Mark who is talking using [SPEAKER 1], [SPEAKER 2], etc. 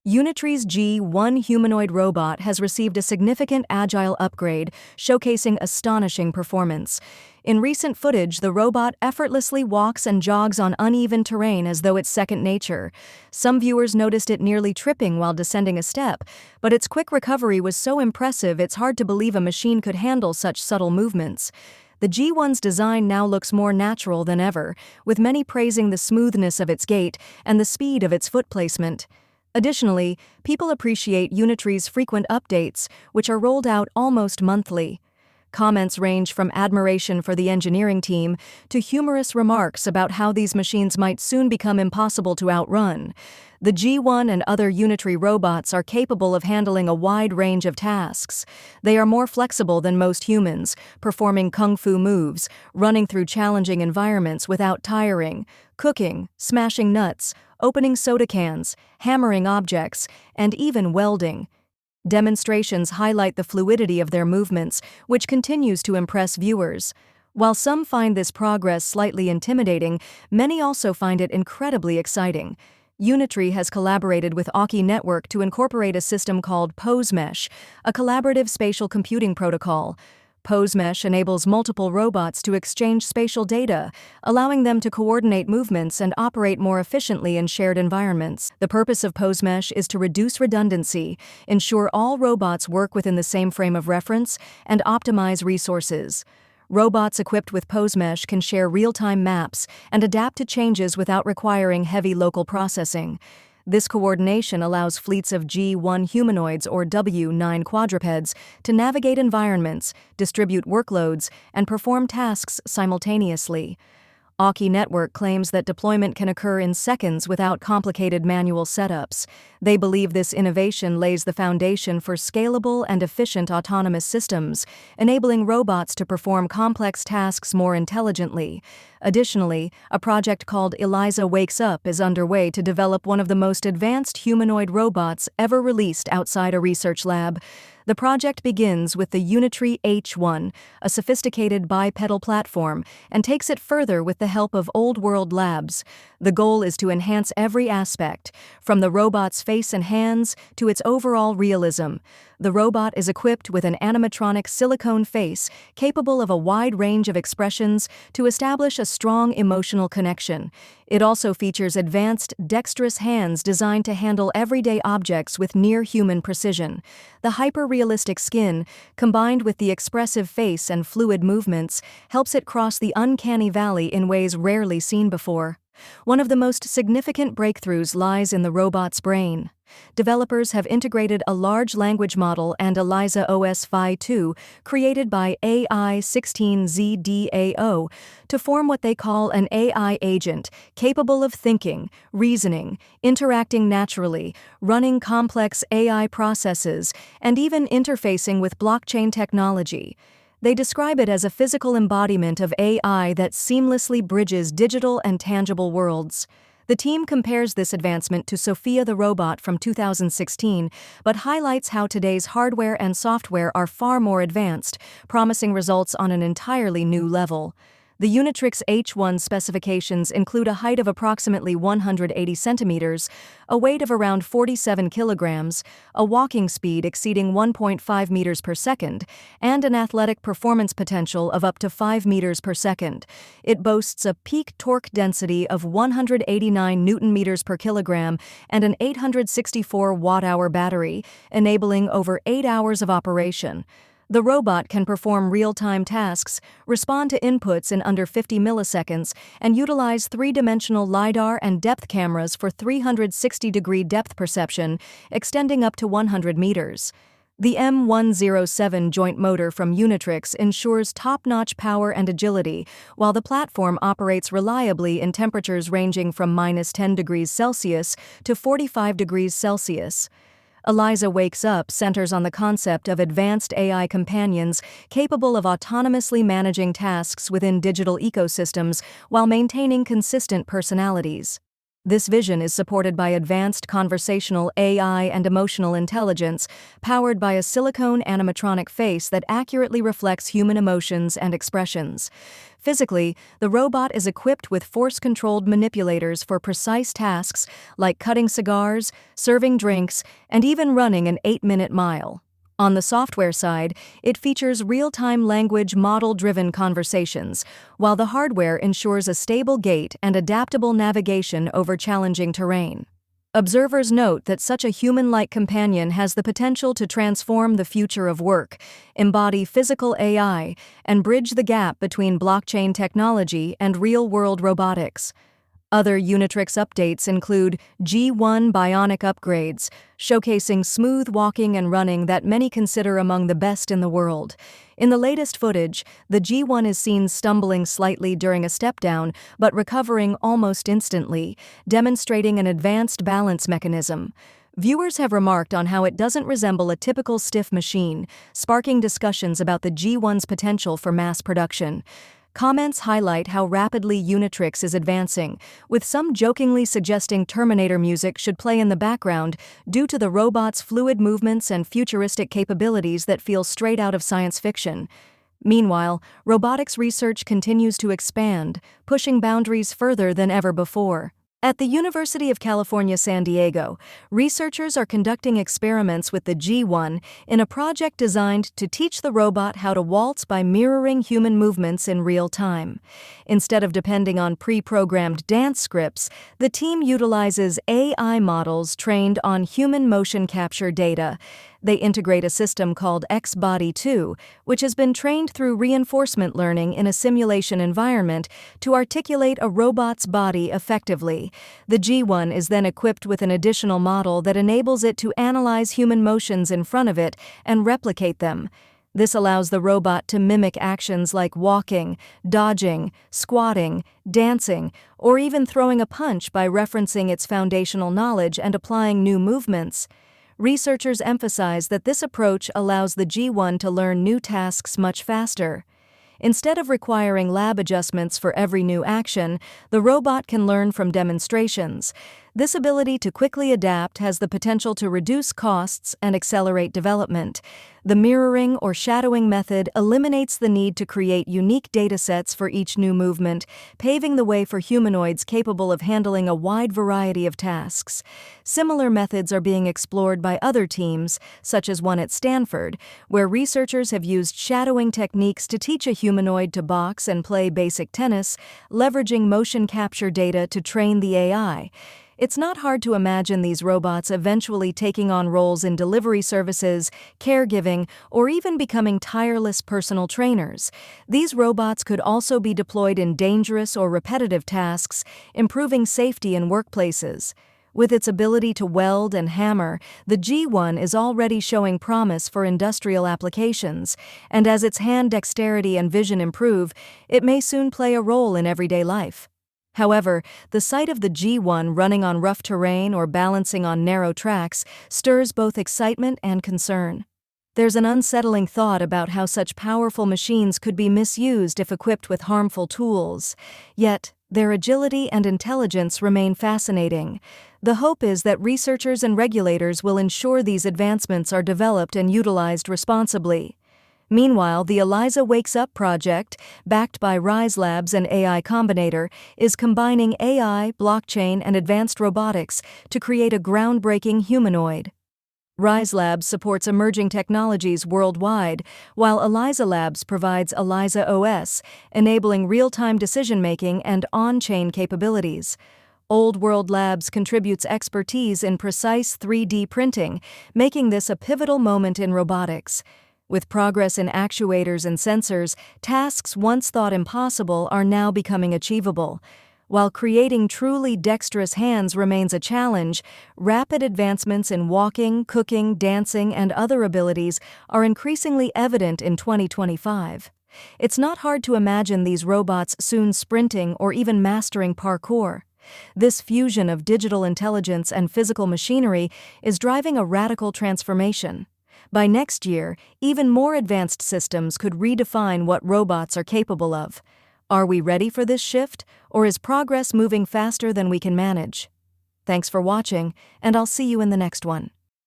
[SPEAKER 1] Unitree's G1 humanoid robot has received a significant agile upgrade, showcasing astonishing performance. In recent footage, the robot effortlessly walks and jogs on uneven terrain as though it's second nature. Some viewers noticed it nearly tripping while descending a step, but its quick recovery was so impressive it's hard to believe a machine could handle such subtle movements. The G1's design now looks more natural than ever, with many praising the smoothness of its gait and the speed of its foot placement. Additionally, people appreciate Unitree's frequent updates, which are rolled out almost monthly. Comments range from admiration for the engineering team to humorous remarks about how these machines might soon become impossible to outrun. The G1 and other Unitree robots are capable of handling a wide range of tasks. They are more flexible than most humans, performing kung fu moves, running through challenging environments without tiring, cooking, smashing nuts, opening soda cans, hammering objects, and even welding. Demonstrations highlight the fluidity of their movements, which continues to impress viewers. While some find this progress slightly intimidating, many also find it incredibly exciting. Unitree has collaborated with Aukey Network to incorporate a system called Posemesh, a collaborative spatial computing protocol. Posemesh enables multiple robots to exchange spatial data, allowing them to coordinate movements and operate more efficiently in shared environments. The purpose of Posemesh is to reduce redundancy, ensure all robots work within the same frame of reference, and optimize resources. Robots equipped with Posemesh can share real-time maps and adapt to changes without requiring heavy local processing. This coordination allows fleets of G1 humanoids or W9 quadrupeds to navigate environments, distribute workloads, and perform tasks simultaneously. Aukey Network claims that deployment can occur in seconds without complicated manual setups. They believe this innovation lays the foundation for scalable and efficient autonomous systems, enabling robots to perform complex tasks more intelligently. Additionally, a project called Eliza Wakes Up is underway to develop one of the most advanced humanoid robots ever released outside a research lab. The project begins with the Unitree H1, a sophisticated bipedal platform, and takes it further with the help of Old World Labs. The goal is to enhance every aspect, from the robot's face and hands to its overall realism. The robot is equipped with an animatronic silicone face capable of a wide range of expressions to establish a strong emotional connection. It also features advanced, dexterous hands designed to handle everyday objects with near-human precision. The hyper-realistic skin, combined with the expressive face and fluid movements, helps it cross the uncanny valley in ways rarely seen before. One of the most significant breakthroughs lies in the robot's brain. Developers have integrated a large language model and ElizaOS Phi2, created by AI16Z-DAO, to form what they call an AI agent, capable of thinking, reasoning, interacting naturally, running complex AI processes, and even interfacing with blockchain technology. They describe it as a physical embodiment of AI that seamlessly bridges digital and tangible worlds. The team compares this advancement to Sophia the robot from 2016, but highlights how today's hardware and software are far more advanced, promising results on an entirely new level. The Unitree's H1 specifications include a height of approximately 180 centimeters, a weight of around 47 kilograms, a walking speed exceeding 1.5 meters per second, and an athletic performance potential of up to 5 meters per second. It boasts a peak torque density of 189 newton-meters per kilogram and an 864 watt-hour battery, enabling over 8 hours of operation. The robot can perform real-time tasks, respond to inputs in under 50 milliseconds, and utilize three-dimensional LiDAR and depth cameras for 360-degree depth perception, extending up to 100 meters. The M107 joint motor from Unitree ensures top-notch power and agility, while the platform operates reliably in temperatures ranging from -10 degrees Celsius to 45 degrees Celsius. Eliza Wakes Up centers on the concept of advanced AI companions capable of autonomously managing tasks within digital ecosystems while maintaining consistent personalities. This vision is supported by advanced conversational AI and emotional intelligence, powered by a silicone animatronic face that accurately reflects human emotions and expressions. Physically, the robot is equipped with force-controlled manipulators for precise tasks like cutting cigars, serving drinks, and even running an 8-minute mile. On the software side, it features real-time language model-driven conversations, while the hardware ensures a stable gait and adaptable navigation over challenging terrain. Observers note that such a human-like companion has the potential to transform the future of work, embody physical AI, and bridge the gap between blockchain technology and real-world robotics. Other Unitree updates include G1 bionic upgrades, showcasing smooth walking and running that many consider among the best in the world. In the latest footage, the G1 is seen stumbling slightly during a step-down, but recovering almost instantly, demonstrating an advanced balance mechanism. Viewers have remarked on how it doesn't resemble a typical stiff machine, sparking discussions about the G1's potential for mass production. Comments highlight how rapidly Unitree is advancing, with some jokingly suggesting Terminator music should play in the background due to the robot's fluid movements and futuristic capabilities that feel straight out of science fiction. Meanwhile, robotics research continues to expand, pushing boundaries further than ever before. At the University of California, San Diego, researchers are conducting experiments with the G1 in a project designed to teach the robot how to waltz by mirroring human movements in real time. Instead of depending on pre-programmed dance scripts, the team utilizes AI models trained on human motion capture data. They integrate a system called X-Body 2, which has been trained through reinforcement learning in a simulation environment to articulate a robot's body effectively. The G1 is then equipped with an additional model that enables it to analyze human motions in front of it and replicate them. This allows the robot to mimic actions like walking, dodging, squatting, dancing, or even throwing a punch by referencing its foundational knowledge and applying new movements. Researchers emphasize that this approach allows the G1 to learn new tasks much faster. Instead of requiring lab adjustments for every new action, the robot can learn from demonstrations. This ability to quickly adapt has the potential to reduce costs and accelerate development. The mirroring or shadowing method eliminates the need to create unique datasets for each new movement, paving the way for humanoids capable of handling a wide variety of tasks. Similar methods are being explored by other teams, such as one at Stanford, where researchers have used shadowing techniques to teach a humanoid to box and play basic tennis, leveraging motion capture data to train the AI. It's not hard to imagine these robots eventually taking on roles in delivery services, caregiving, or even becoming tireless personal trainers. These robots could also be deployed in dangerous or repetitive tasks, improving safety in workplaces. With its ability to weld and hammer, the G1 is already showing promise for industrial applications, and as its hand dexterity and vision improve, it may soon play a role in everyday life. However, the sight of the G1 running on rough terrain or balancing on narrow tracks stirs both excitement and concern. There's an unsettling thought about how such powerful machines could be misused if equipped with harmful tools. Yet, their agility and intelligence remain fascinating. The hope is that researchers and regulators will ensure these advancements are developed and utilized responsibly. Meanwhile, the Eliza Wakes Up project, backed by Rise Labs and AI Combinator, is combining AI, blockchain, and advanced robotics to create a groundbreaking humanoid. Rise Labs supports emerging technologies worldwide, while Eliza Labs provides ElizaOS, enabling real-time decision-making and on-chain capabilities. Old World Labs contributes expertise in precise 3D printing, making this a pivotal moment in robotics. With progress in actuators and sensors, tasks once thought impossible are now becoming achievable. While creating truly dexterous hands remains a challenge, rapid advancements in walking, cooking, dancing, and other abilities are increasingly evident in 2025. It's not hard to imagine these robots soon sprinting or even mastering parkour. This fusion of digital intelligence and physical machinery is driving a radical transformation. By next year, even more advanced systems could redefine what robots are capable of. Are we ready for this shift, or is progress moving faster than we can manage? Thanks for watching, and I'll see you in the next one.